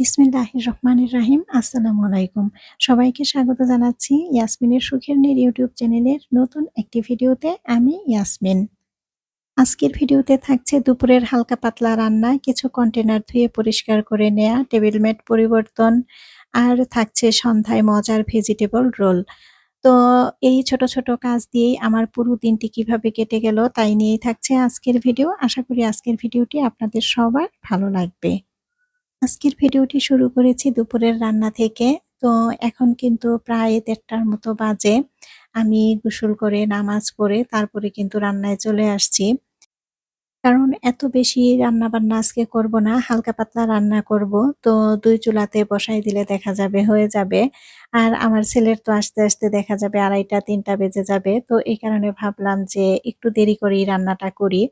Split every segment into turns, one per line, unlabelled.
বিসমিল্লাহির রহমানির রাহিম। আসসালামু আলাইকুম। সবাইকে স্বাগত জানাচ্ছি ইয়াসমিনের সুখের নীড় ইউটিউব চ্যানেলের নতুন একটি ভিডিওতে। আমি ইয়াসমিন। আজকের ভিডিওতে থাকছে দুপুরের হালকা পাতলা রান্না, কিছু কন্টেনার ধুয়ে পরিষ্কার করে নেয়া, টেবিল ম্যাট পরিবর্তন, আর থাকছে সন্ধ্যায় মজার ভেজিটেবল রোল। তো এই ছোট, ছোট কাজ দিয়েই আমার পুরো দিনটি কিভাবে কেটে গেল তাই নিয়েই থাকছে আজকের ভিডিও। আশা করি আজকের ভিডিওটি আপনাদের সবার ভালো লাগবে। আজকের ভিডিওটি শুরু করেছি দুপুরের রান্না থেকে। তো এখন কিন্তু প্রায় ১:৩০ মতো বাজে। আমি গোসল করে নামাজ পড়ে তারপরে কিন্তু রান্নায় চলে আসছি। কারণ এত বেশি রান্নাবান্না আজকে করব না, হালকা পাতলা রান্না করব। তো ২ চুলাতে বসাই দিলে দেখা যাবে হয়ে যাবে। আর আমার ছেলের তো আসতে, আসতে দেখা যাবে ২:৩০-৩টা বেজে যাবে। তো এই কারণে ভাবলাম যে একটু দেরি করেই রান্নাটা করি।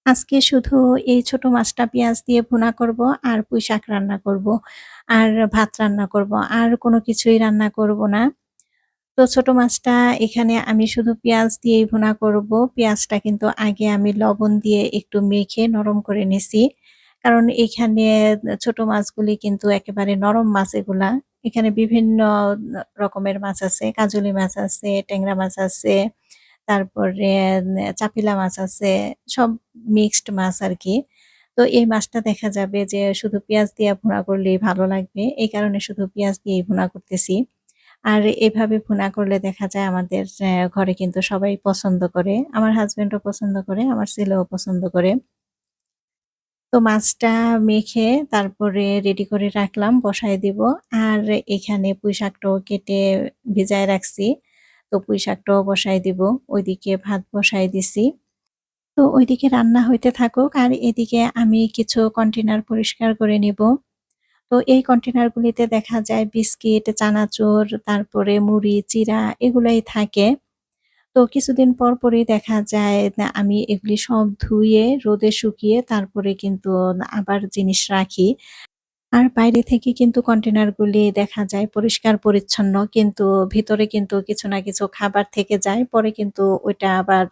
আজকে শুধু এই ছোট মাছটা পেঁয়াজ দিয়ে ভুনা করব আর পুঁইশাক রান্না করব। আর ভাত রান্না করব। আর কোনো কিছুই রান্না করব না। তো ছোট মাছটা এখানে আমি শুধু পেঁয়াজ দিয়েই ভুনা করব। পেঁয়াজটা কিন্তু আগে আমি লবণ দিয়ে একটু মেখে নরম করে নিছি। কারণ এখানে ছোট মাছগুলি কিন্তু একেবারে নরম মাছ এগুলা। এখানে বিভিন্ন রকমের মাছ আছে। কাজলি মাছ আছে, ট্যাংরা মাছ আছে, তারপরে চাপিলা মাছ আছে। সব মিক্সড মাছ আরকি। তো এই মাছটা দেখা যাবে যে শুধু পেঁয়াজ দিয়া ভুনা করলেই ভালো লাগবে। এই কারণে শুধু পেঁয়াজ দিয়েই ভুনা করতেছি। আর এভাবে ভুনা করলে দেখা যায় আমাদের ঘরে কিন্তু সবাই পছন্দ করে। আমার হাসব্যান্ডও পছন্দ করে, আমার ছেলেও পছন্দ করে। তো মাছটা মেখে তারপরে রেডি করে রাখলাম, বসায় দিব। আর এখানে পুঁইশাকটাও কেটে ভিজায় রাখছি। তো পুঁইশাকটাও বসায় দিব। ওইদিকে ভাত বসায় দিছি। তো ওইদিকে রান্না হইতে থাকুক আর এদিকে আমি কিছু কন্টেনার পরিষ্কার করে নিব। তো এই কন্টেনারগুলিতে দেখা যায় বিস্কিট, চানাচুর, তারপরে মুড়ি, চিড়া এগুলাই থাকে। তো কিছুদিন পরপরই দেখা যায় আমি এগুলি সব ধুয়ে রোদে শুকিয়ে তারপরে কিন্তু আবার জিনিস রাখি। আর বাইরে থেকে কিন্তু কন্টেনারগুলি দেখা যায় পরিষ্কার-পরিচ্ছন্ন কিন্তু ভিতরে কিন্তু কিছু না কিছু খাবার থেকে যায়। পরে কিন্তু ওইটা আবার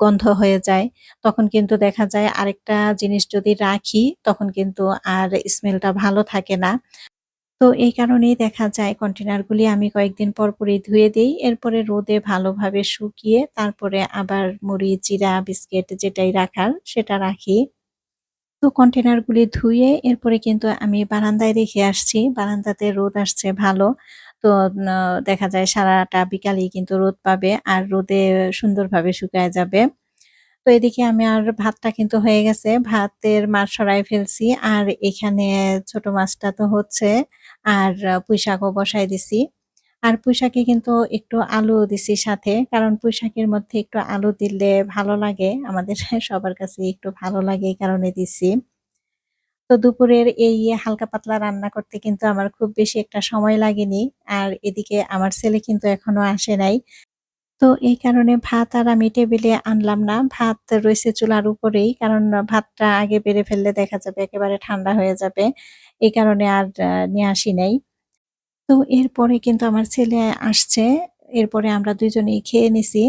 গন্ধ হয়ে যায়। তখন কিন্তু দেখা যায় আরেকটা জিনিস যদি রাখি তখন কিন্তু আর স্মেলটা ভালো থাকে না। তো এই কারণেই দেখা যায় কন্টেনারগুলি আমি কয়েকদিন পরপরই ধুয়ে দেই। এরপরে রোদে ভালোভাবে শুকিয়ে তারপরে আবার মুড়ি, চিড়া, বিস্কিট যেটাই রাখার সেটা রাখি। তো কন্টেনারগুলি ধুয়ে এরপরে কিন্তু আমি বারান্দায় রেখে আসছি। বারান্দাতে রোদ আসছে ভালো। তো দেখা যায় সারাটা বিকালেই কিন্তু রোদ পাবে আর রোদে সুন্দরভাবে শুকায় যাবে। তো এদিকে আমি আর ভাতটা কিন্তু হয়ে গেছে। ভাতের মাড় সরায় ফেলছি। আর এখানে ছোট মাছটা তো হচ্ছে আর পুঁইশাকও বসায় দিছি। আর পুঁইশাকে কিন্তু একটু আলুও দিছি সাথে। কারণ পুঁইশাকের মধ্যে একটু আলু দিলে ভালো লাগে। আমাদের সবার কাছেই একটু ভালো লাগে এই কারণে দিছি। তো দুপুরের এই হালকা পাতলা রান্না করতে কিন্তু আমার খুব বেশি একটা সময় লাগেনি। আর এদিকে আমার ছেলে কিন্তু এখনো আসে নাই। তো এই কারণে ভাত আর আমি টেবিলে আনলাম না। ভাত রইছে চুলার উপরেই। কারণ ভাতটা আগে বেড়ে ফেললে দেখা যাবে একেবারে ঠান্ডা হয়ে যাবে। এই কারণে আর নিয়ে আসি নাই। তো এরপরে কিন্তু আমার ছেলে আসছে। এরপরে আমরা ২ জনেই খেয়ে নিছি।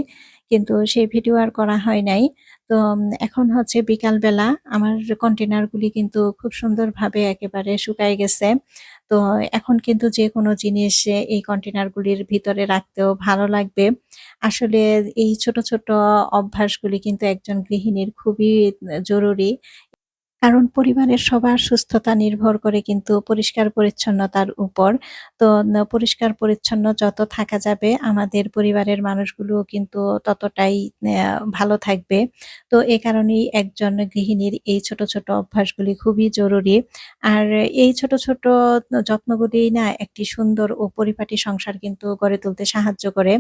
কিন্তু সেই ভিডিও আর করা হয় নাই। তো এখন হচ্ছে বিকালবেলা আমার কন্টেনারগুলি কিন্তু খুব সুন্দরভাবে একেবারে শুকায় গেছে। তো এখন কিন্তু যেকোনো জিনিস এই কন্টেনারগুলির ভিতরে রাখতেও ভালো লাগবে। আসলে এই ছোট, ছোট অভ্যাসগুলি কিন্তু একজন গৃহিণীর খুবই জরুরি। কারণ পরিবারের সবার সুস্থতা নির্ভর করে কিন্তু পরিষ্কার-পরিচ্ছন্নতার উপর। তো পরিষ্কার-পরিচ্ছন্ন যত থাকা যাবে আমাদের পরিবারের মানুষগুলোও কিন্তু ততটাই ভালো থাকবে। তো এ কারণেই একজন গৃহিণীর এই ছোট, ছোট অভ্যাসগুলি খুবই জরুরি। আর এই ছোট, ছোট যত্নগুলিই না একটি সুন্দর ও পরিপাটি সংসার কিন্তু গড়ে তুলতে সাহায্য করে।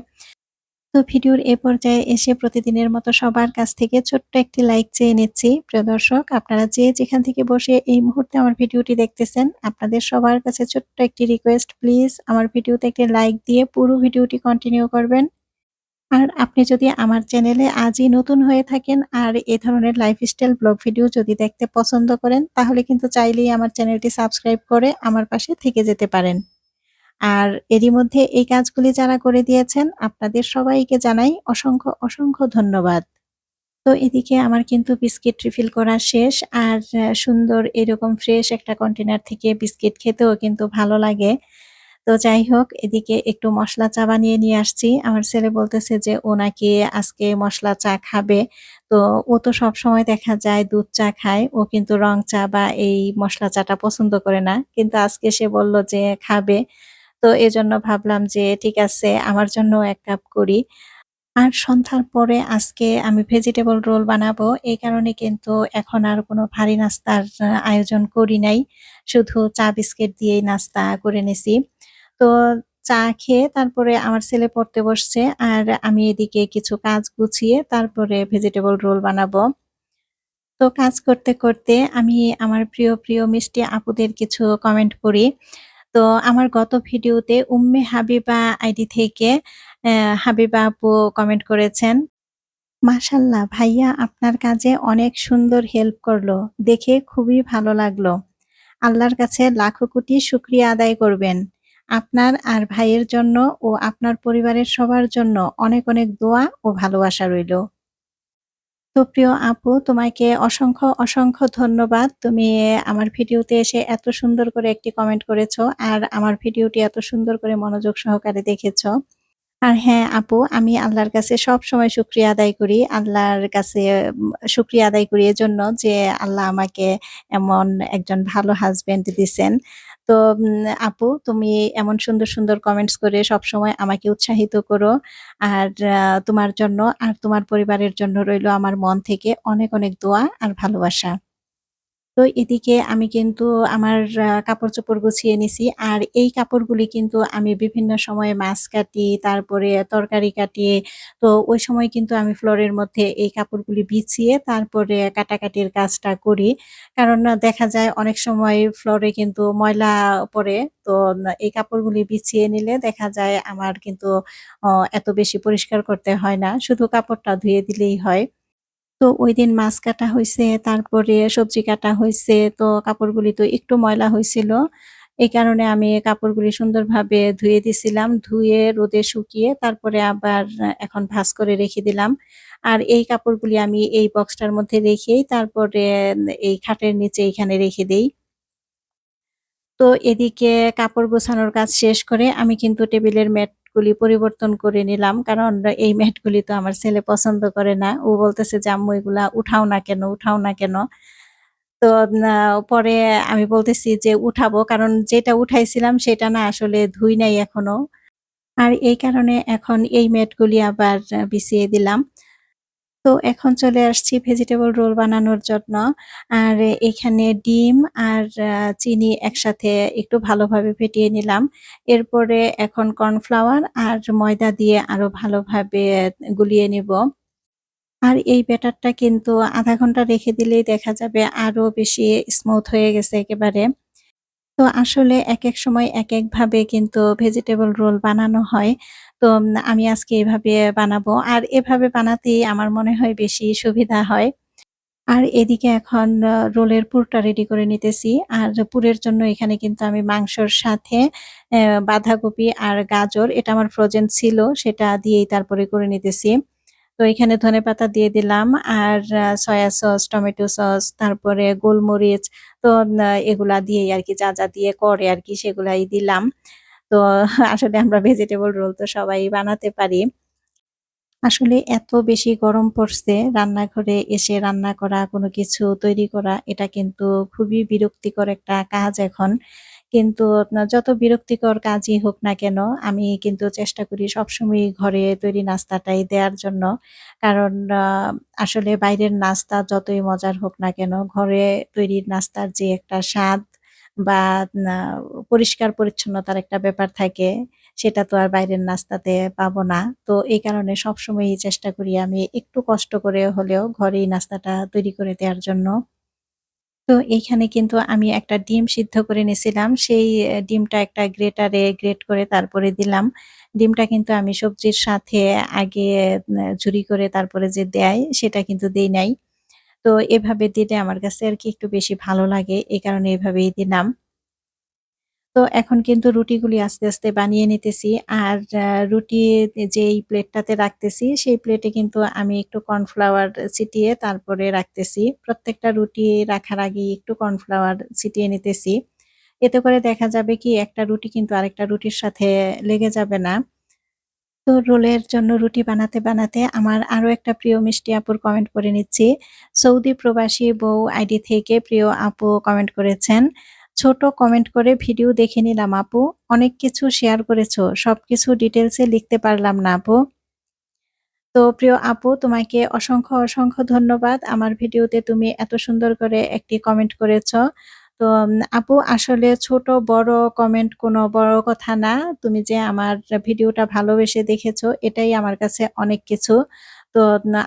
তো ভিডিওর এ পর্যায়ে এসে প্রতিদিনের মতো সবার কাছ থেকে ছোট্ট একটি লাইক চেয়ে নিচ্ছি। প্রিয় দর্শক, আপনারা যে যেখান থেকে বসে এই মুহূর্তে আমার ভিডিওটি দেখতেছেন, আপনাদের সবার কাছে ছোট্ট একটি রিকোয়েস্ট, প্লিজ আমার ভিডিওতে একটি লাইক দিয়ে পুরো ভিডিওটি কন্টিনিউ করবেন। আর আপনি যদি আমার চ্যানেলে আজই নতুন হয়ে থাকেন আর এ ধরনের লাইফস্টাইল ব্লগ ভিডিও যদি দেখতে পছন্দ করেন, তাহলে কিন্তু চাইলেই আমার চ্যানেলটি সাবস্ক্রাইব করে আমার পাশে থেকে যেতে পারেন। আর এরই মধ্যে এই কাজগুলি যারা করে দিয়েছেন, আপনাদের সবাইকে জানাই অসংখ্য, অসংখ্য ধন্যবাদ। তো এদিকে আমার কিন্তু বিস্কিট রিফিল করা শেষ। আর সুন্দর এরকম ফ্রেশ একটা কন্টেনার থেকে বিস্কিট খেতেও কিন্তু ভালো লাগে। তো যাই হোক, এদিকে একটু মসলা চা বানিয়ে নিয়ে আসছি। আমার ছেলে বলতেছে যে ও নাকি আজকে মসলা চা খাবে। তো ও তো সবসময় দেখা যায় দুধ চা খায়। ও কিন্তু রং চা বা এই মসলা চাটা পছন্দ করে না। কিন্তু আজকে সে বলল যে খাবে। তো এজন্য ভাবলাম যে ঠিক আছে, আমার জন্যও ১ কাপ করি। আর সন্ধ্যার পরে আজকে আমি ভেজিটেবল রোল বানাবো। এই কারণে কিন্তু এখন আর কোনো ভারী নাস্তার আয়োজন করি নাই। শুধু চা বিস্কিট দিয়েই নাস্তা করে নিছি। তো চা খেয়ে তারপরে আমার ছেলে পড়তে বসছে। আর আমি এদিকে কিছু কাজ গুছিয়ে তারপরে ভেজিটেবল রোল বানাবো। তো কাজ করতে, করতে আমি আমার প্রিয় মিষ্টি আপুদের কিছু কমেন্ট পড়ি। তো আমার গত ভিডিওতে উম্মে হাবিবা আইডি থেকে হাবিবা আপু কমেন্ট করেছেন, "মাশাআল্লাহ ভাইয়া আপনার কাজে অনেক সুন্দর হেল্প করলো। দেখে খুবই ভালো লাগলো। আল্লাহর কাছে লাখো কোটি শুকরিয়া আদায় করবেন। আপনার আর ভাইয়ের জন্য ও আপনার পরিবারের সবার জন্য অনেক দোয়া ও ভালোবাসা রইলো।" তো প্রিয় আপু, তোমাকে অসংখ্য ধন্যবাদ। তুমি আমার ভিডিওতে এসে এত সুন্দর করে একটি কমেন্ট করেছো। আর আমার ভিডিওটি এত সুন্দর করে মনোযোগ সহকারে দেখেছো। আর হ্যাঁ আপু, আমি আল্লাহর কাছে সবসময় শুকরিয়া আদায় করি। আল্লাহর কাছে শুকরিয়া আদায় করি এজন্য যে আল্লাহ আমাকে এমন একজন ভালো হাসব্যান্ড দিছেন। তো আপু, তুমি এমন সুন্দর কমেন্টস করে সবসময় আমাকে উৎসাহিত করো। আর তোমার জন্য আর তোমার পরিবারের জন্য রইলো আমার মন থেকে অনেক দোয়া আর ভালোবাসা। তো এদিকে আমি কিন্তু আমার কাপড়-চোপড় গুছিয়ে নিছি। আর এই কাপড়গুলি কিন্তু আমি বিভিন্ন সময়ে মাছ কাটি, তারপরে তরকারি কাটি। তো ওই সময় কিন্তু আমি ফ্লোরের মধ্যে এই কাপড়গুলি বিছিয়ে তারপরে কাটাকাটির কাজটা করি। কারণ দেখা যায় অনেক সময় ফ্লোরে কিন্তু ময়লা পড়ে। তো এই কাপড়গুলি বিছিয়ে নিলে দেখা যায় আমার কিন্তু অ এত বেশি পরিষ্কার করতে হয় না। শুধু কাপড়টা ধুয়ে দিলেই হয়। তো ঐদিন মাছ কাটা হইছে, তারপরে সবজি কাটা হইছে। তো কাপড়গুলি তো একটু ময়লা হইছিল। এই কারণে আমি কাপড়গুলি সুন্দরভাবে ধুয়ে দিছিলাম। ধুয়ে রোদে শুকিয়ে তারপরে আবার এখন ভাঁজ করে রেখে দিলাম। আর এই কাপড়গুলি আমি এই বক্সটার মধ্যে রেখেই তারপরে এই খাটের নিচে এখানে রেখে দেই। তো এদিকে কাপড় গোছানোর কাজ শেষ করে আমি কিন্তু টেবিলের ম্যাটগুলি পরিবর্তন করে নিলাম। কারণ এই ম্যাটগুলি তো আমার ছেলে পছন্দ করে না। ও বলতেছে যে, "আম্মু এগুলা উঠাও না কেন, উঠাও না কেন?" তো না পরে আমি বলতেছি যে, "উঠাবো।" কারণ যেটা উঠাইছিলাম সেটা না আসলে ধুই নাই এখনো। আর এই কারণে এখন এই ম্যাটগুলি আবার বিছিয়ে দিলাম। তো এখন চলে আসছি ভেজিটেবল রোল বানানোর জন্য। আর এখানে ডিম আর চিনি একসাথে একটু ভালোভাবে ফেটিয়ে নিলাম। এরপরে এখন কর্নফ্লাওয়ার আর ময়দা দিয়ে আরো ভালোভাবে গুলিয়ে নিব। আর এই ব্যাটারটা কিন্তু ০.৫ ঘন্টা রেখে দিলেই দেখা যাবে আরো বেশি স্মুথ হয়ে গেছে একেবারে। তো আসলে একেক সময় একেকভাবে কিন্তু ভেজিটেবল রোল বানানো হয়। তো আমি আজকে এভাবে বানাবো। আর এভাবে বানাতেই আমার মনে হয় বেশি সুবিধা হয়। আর এদিকে এখন রোলের পুরটা রেডি করে নিতেছি। আর পুরের জন্য এখানে কিন্তু আমি মাংসর সাথে বাঁধাকপি আর গাজর এটা আমার ফ্রোজেন ছিল সেটা দিয়েই তারপরে করে নিতেছি। তো এখানে ধনেপাতা দিয়ে দিলাম আর সয়া সস, টমেটো সস, তারপরে গোলমরিচ। তো এগুলা দিয়েই আরকি যা দিয়ে করে আরকি সেগুলাই দিলাম। তো আসলে আমরা ভেজিটেবল রোল তো সবাই বানাতে পারি। আসলে এত বেশি গরম পড়ছে, রান্নাঘরে এসে রান্না করা, কোনো কিছু তৈরি করা এটা কিন্তু খুবই বিরক্তিকর একটা কাজ এখন। কিন্তু যত বিরক্তিকর কাজই হোক না কেন, আমি কিন্তু চেষ্টা করি সবসময়ই ঘরে তৈরি নাস্তাটাই দেয়ার জন্য। কারণ আসলে বাইরের নাস্তা যতই মজার হোক না কেন, ঘরে তৈরি নাস্তার যে একটা স্বাদ বা না পরিষ্কার-পরিচ্ছন্নতার একটা ব্যাপার থাকে, সেটা তো আর বাইরের নাস্তাতে পাবো না। তো এই কারণে সবসময়ই চেষ্টা করি আমি একটু কষ্ট করে হলেও ঘরেই নাস্তাটা তৈরি করে দেয়ার জন্য। তো এইখানে কিন্তু আমি একটা ডিম সিদ্ধ করে নিছিলাম। সেই ডিমটা একটা গ্রেটারে গ্রেট করে তারপরে দিলাম। ডিমটা কিন্তু আমি সবজির সাথে আগে ঝুরি করে তারপরে যে দেয় সেটা কিন্তু দেই নাই। তো এভাবে দিলে আমার কাছে আরকি একটু বেশি ভালো লাগে। এই কারণে এভাবেই দিলাম। তো এখন কিন্তু রুটিগুলি আস্তে, আস্তে বানিয়ে নিতেছি। আর রুটি যেই প্লেটটাতে রাখতেছি সেই প্লেটে কিন্তু আমি একটু কর্নফ্লাওয়ার ছিটিয়ে তারপরে রাখতেছি। প্রত্যেকটা রুটি রাখার আগেই একটু কর্নফ্লাওয়ার ছিটিয়ে নিতেছি। এতে করে দেখা যাবে কি একটা রুটি কিন্তু আরেকটা রুটির সাথে লেগে যাবে না। তো রোলের জন্য রুটি বানাতে, বানাতে আমার আরো একটা প্রিয় মিষ্টি আপুর কমেন্ট পড়ে নিচ্ছি। সৌদি প্রবাসী বউ আইডি থেকে প্রিয় আপু কমেন্ট করেছেন। ছোট কমেন্ট করে ভিডিও দেখে নিলাম আপু। অনেক কিছু শেয়ার করেছো। সবকিছু ডিটেইলস এ লিখতে পারলাম না আপু। তো প্রিয় আপু তোমাকে অসংখ্য, অসংখ্য ধন্যবাদ। আমার ভিডিওতে তুমি এত সুন্দর করে একটি কমেন্ট করেছ। তো আপু আসলে ছোট বড় কমেন্ট কোনো বড় কথা না। তুমি যে আমার ভিডিওটা ভালোবেসে দেখেছো এটাই আমার কাছে অনেক কিছু। তো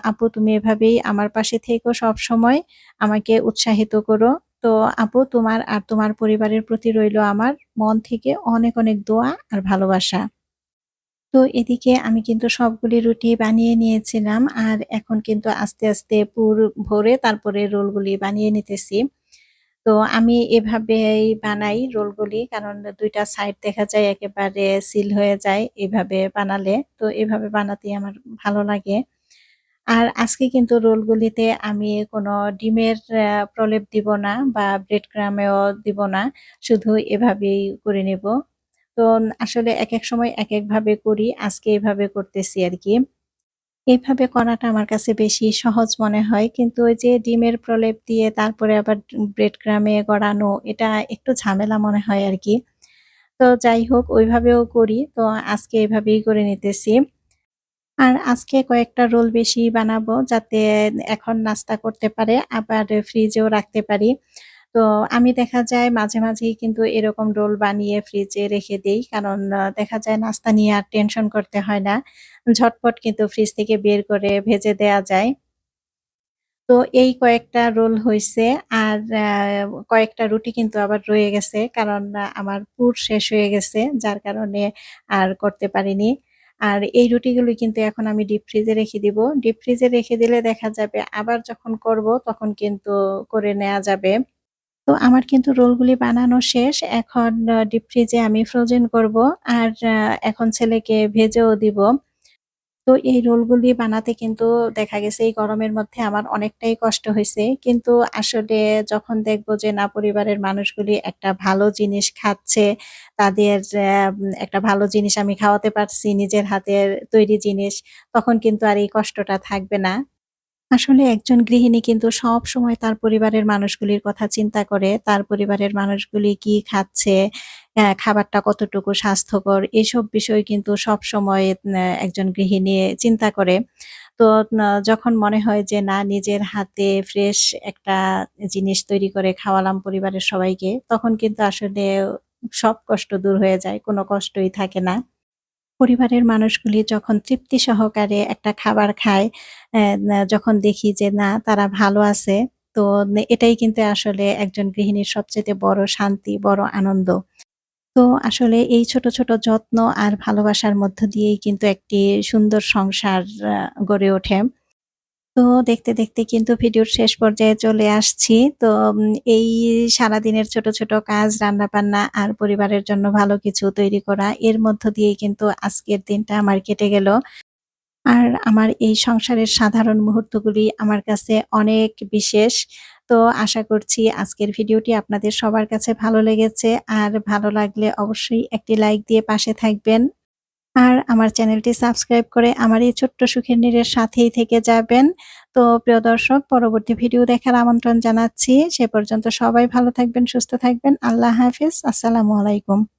আপু তুমি এভাবেই আমার পাশে থেকো সবসময়। আমাকে উৎসাহিত করো। তো আপু তোমার আর তোমার পরিবারের প্রতি রইলো আমার মন থেকে অনেক, অনেক দোয়া আর ভালোবাসা। তো এদিকে আমি কিন্তু সবগুলি রুটি বানিয়ে নিয়েছিলাম। আর এখন কিন্তু আস্তে, আস্তে পুর ভরে তারপরে রোলগুলি বানিয়ে নিতেছি। তো আমি এভাবেই বানাই রোলগুলি। কারণ ২ টা সাইড দেখা যায় একেবারে সিল হয়ে যায় এভাবে বানালে। তো এভাবে বানাতেই আমার ভালো লাগে। আর আজকে কিন্তু রোলগুলিতে আমি কোনো ডিমের প্রলেপ দিব না বা ব্রেড ক্রামও দিব না। শুধু এভাবেই করে নেব। তো আসলে একেক সময় একেকভাবে করি। আজকে এভাবে করতেছি আরকি। এভাবে করাটা আমার কাছে বেশি সহজ মনে হয়। কিন্তু ওই যে ডিমের প্রলেপ দিয়ে তারপরে আবার ব্রেড ক্রামে গড়ানো এটা একটু ঝামেলা মনে হয় আরকি। তো যাই হোক ওইভাবেও করি। তো আজকে এভাবেই করে নিতেছি। আর আজকে কয়েকটা রোল বেশি বানাবো যাতে এখন নাস্তা করতে পারে আবার ফ্রিজেও রাখতে পারি। তো আমি দেখা যায় মাঝে, মাঝেই কিন্তু এরকম রোল বানিয়ে ফ্রিজে রেখে দেই। কারণ দেখা যায় নাস্তা নিয়ে আর টেনশন করতে হয় না। ঝটপট কিন্তু ফ্রিজ থেকে বের করে ভেজে দেয়া যায়। তো এই কয়েকটা রোল হইছে। আর কয়েকটা রুটি কিন্তু আবার রয়ে গেছে। কারণ আমার পুর শেষ হয়ে গেছে। যার কারণে আর করতে পারিনি। আর এই রুটিগুলো কিন্তু এখন আমি ডিপ ফ্রিজে রেখে দিব। ডিপ ফ্রিজে রেখে দিলে দেখা যাবে আবার যখন করব তখন কিন্তু করে নেয়া যাবে। তো আমার কিন্তু রোলগুলি বানানো শেষ। এখন ডিপ ফ্রিজে আমি ফ্রোজেন করব। আর এখন ছেলেকে ভেজেও দিব। তো এই রোলগুলি বানাতে কিন্তু দেখা গেছে এই গরমের মধ্যে আমার অনেকটাই কষ্ট হইছে। কিন্তু আসলে যখন দেখব যে না পরিবারের মানুষগুলি একটা ভালো জিনিস খাচ্ছে, তাদের একটা ভালো জিনিস আমি খাওয়াতে পারছি নিজের হাতের তৈরি জিনিস, তখন কিন্তু আর এই কষ্টটা থাকবে না। আসলে একজন গৃহিণী কিন্তু সবসময় তার পরিবারের মানুষগুলির কথা চিন্তা করে। তার পরিবারের মানুষগুলি কি খাচ্ছে, খাবারটা কতটুকু স্বাস্থ্যকর এসব বিষয় কিন্তু সবসময় একজন গৃহিণী চিন্তা করে। তো যখন মনে হয় যে না নিজের হাতে ফ্রেশ একটা জিনিস তৈরি করে খাওয়ালাম পরিবারের সবাইকে, তখন কিন্তু আসলে সব কষ্ট দূর হয়ে যায়। কোনো কষ্টই থাকে না। পরিবারের মানুষগুলি যখন তৃপ্তি সহকারে একটা খাবার খায়, যখন দেখি যে না তারা ভালো আছে, তো এটাই কিন্তু আসলে একজন গৃহিণীর সবচাইতে বড় শান্তি, বড় আনন্দ। তো আসলে এই ছোট, ছোট যত্ন আর ভালোবাসার মধ্য দিয়েই কিন্তু একটি সুন্দর সংসার গড়ে ওঠে। তো দেখতে, দেখতে কিন্তু ভিডিওর শেষ পর্যায়ে চলে আসছি। তো এই সারাদিনের ছোট, ছোট কাজ রান্নাবান্না আর পরিবারের জন্য ভালো কিছু তৈরি করা এর মধ্য দিয়েই কিন্তু আজকের দিনটা আমার কেটে গেল। আর আমার এই সংসারের সাধারণ মুহূর্তগুলি আমার কাছে অনেক বিশেষ। তো আশা করছি আজকের ভিডিওটি আপনাদের সবার কাছে ভালো লেগেছে। আর ভালো লাগলে অবশ্যই একটি লাইক দিয়ে পাশে থাকবেন। আর আমার চ্যানেলটি সাবস্ক্রাইব করে আমার এই ছোট্ট সুখের নীড়ের সাথেই থেকে যাবেন। তো প্রিয় দর্শক পরবর্তী ভিডিও দেখার আমন্ত্রণ জানাচ্ছি। সে পর্যন্ত সবাই ভালো থাকবেন, সুস্থ থাকবেন। আল্লাহ হাফেজ। আসসালামু আলাইকুম।